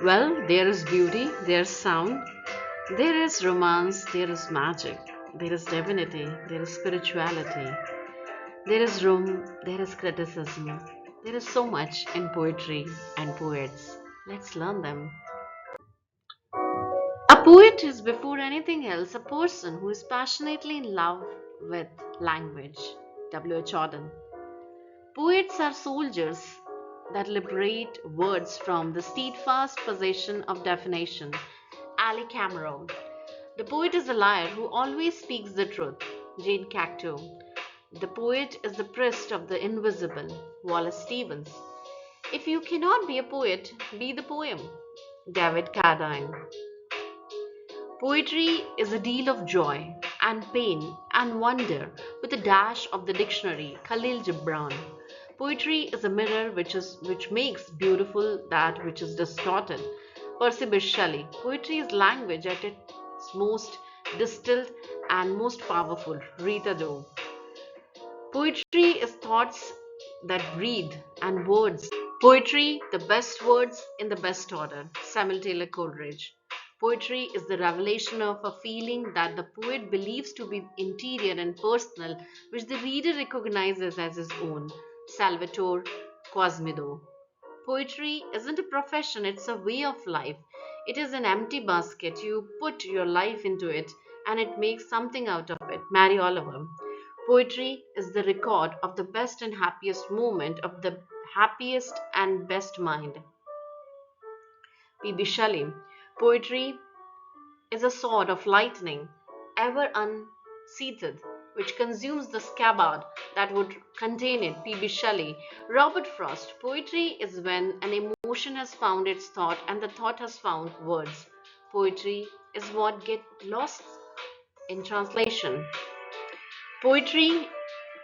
Well, there is beauty, there is sound, there is romance, there is magic, there is divinity, there is spirituality, there is room, there is criticism. There is so much in poetry and poets. Let's learn them. A poet is, before anything else, a person who is passionately in love with language. W.H. Auden. Poets are soldiers that liberate words from the steadfast possession of definition. Ali Cameron. The poet is a liar who always speaks the truth. Jane Cacto. The poet is the priest of the invisible. Wallace Stevens. If you cannot be a poet, be the poem. David Carradine. Poetry is a deal of joy and pain and wonder with a dash of the dictionary. Khalil Gibran. Poetry is a mirror which makes beautiful that which is distorted. Percy Bysshe Shelley. Poetry is language at its most distilled and most powerful. Rita Dove. Poetry is thoughts that breathe and words. Poetry, the best words in the best order. Samuel Taylor Coleridge. Poetry is the revelation of a feeling that the poet believes to be interior and personal, which the reader recognizes as his own. Salvatore Quasimodo. Poetry isn't a profession, it's a way of life. It is an empty basket. You put your life into it and it makes something out of it. Mary Oliver. Poetry is the record of the best and happiest moment of the happiest and best mind. P.B. Shelley. Poetry is a sword of lightning, ever unseated, which consumes the scabbard that would contain it. P.B. Shelley. Robert Frost. Poetry is when an emotion has found its thought and the thought has found words. Poetry is what gets lost in translation. Poetry,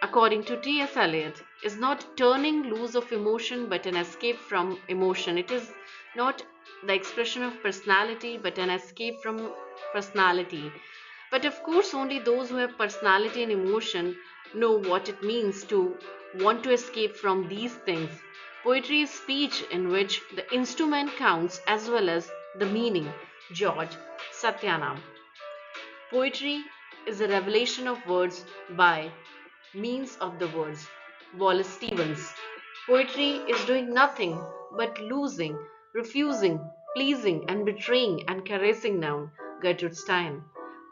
according to T.S. Eliot, is not turning loose of emotion but an escape from emotion. It is not the expression of personality but an escape from personality. But of course, only those who have personality and emotion know what it means to want to escape from these things. Poetry is speech in which the instrument counts as well as the meaning. George Satyanam. Poetry is a revelation of words by means of the words. Wallace Stevens. Poetry is doing nothing but losing, refusing, pleasing, and betraying and caressing now. Gertrude Stein.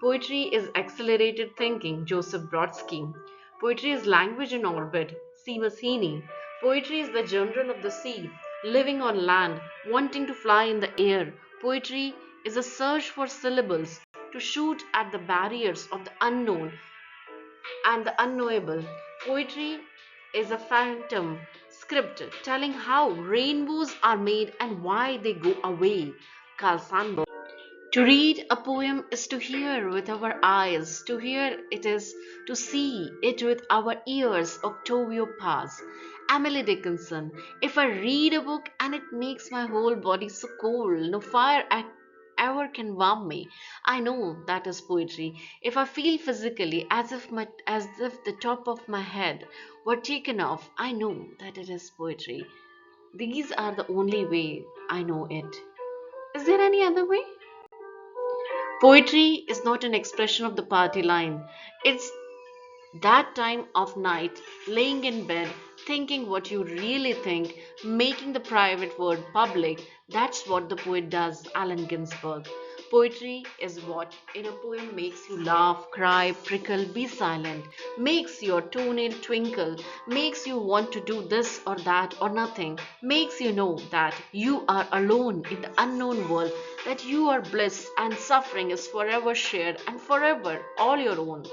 Poetry is accelerated thinking. Joseph Brodsky. Poetry is language in orbit. Seamus Heaney. Poetry is the general of the sea, living on land, wanting to fly in the air. Poetry is a search for syllables to shoot at the barriers of the unknown and the unknowable. Poetry is a phantom script telling how rainbows are made and why they go away. Carl Sandburg. To read a poem is to hear with our eyes. To hear it is to see it with our ears. Octavio Paz. Emily Dickinson. If I read a book and it makes my whole body so cold, no fire ever can warm me, I know that is poetry. If I feel physically as if the top of my head were taken off, I know that it is poetry. These are the only way I know it. Is there any other way? Poetry is not an expression of the party line. It's that time of night, laying in bed, thinking what you really think, making the private word public. That's what the poet does, Allen Ginsberg. Poetry is what in a poem makes you laugh, cry, prickle, be silent, makes your toenail twinkle, makes you want to do this or that or nothing, makes you know that you are alone in the unknown world, that your bliss and suffering is forever shared and forever all your own.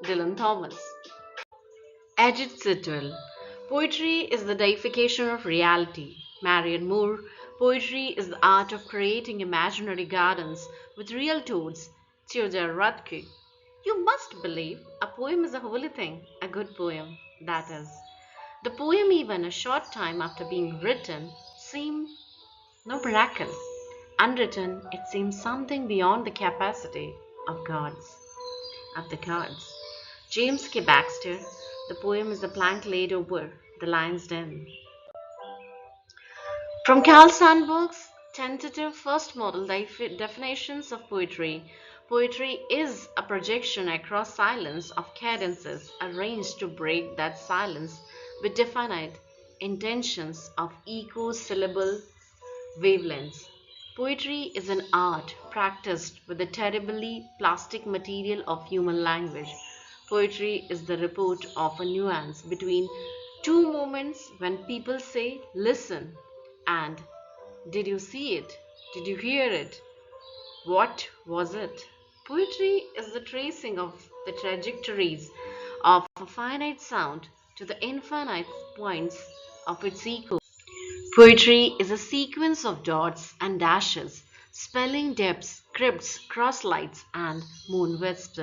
Dylan Thomas. Ajit Sitwell. Poetry is the deification of reality. Marion Moore. Poetry is the art of creating imaginary gardens with real toads. Theodore Rothko. You must believe a poem is a holy thing, a good poem, that is. The poem, even a short time after being written, seems no miracle. Unwritten, it seems something beyond the capacity of gods. Of the gods. James K. Baxter. The poem is the plank laid over the lion's den. From Carl Sandburg's Tentative first model definitions of poetry. Poetry is a projection across silence of cadences arranged to break that silence with definite intentions of echo syllable wavelengths. Poetry is an art practiced with the terribly plastic material of human language. Poetry is the report of a nuance between two moments when people say, listen, and did you see it? Did you hear it? What was it? Poetry is the tracing of the trajectories of a finite sound to the infinite points of its echo. Poetry is a sequence of dots and dashes, spelling depths, crypts, crosslights, and moon wisps.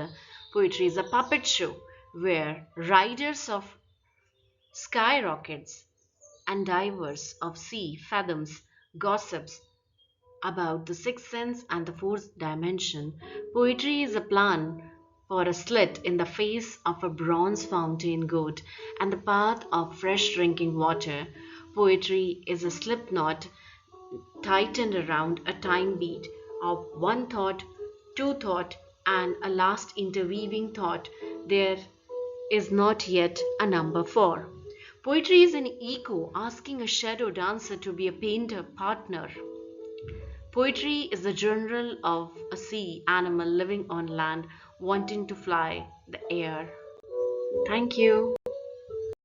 Poetry is a puppet show where riders of skyrockets and divers of sea fathoms gossips about the sixth sense and the fourth dimension. Poetry is a plan for a slit in the face of a bronze fountain goat and the path of fresh drinking water. Poetry is a slip knot tightened around a time beat of one thought, two thought, and a last interweaving thought. There is not yet a number four. Poetry is an echo asking a shadow dancer to be a painter partner. Poetry is the journal of a sea animal living on land wanting to fly the air. Thank you.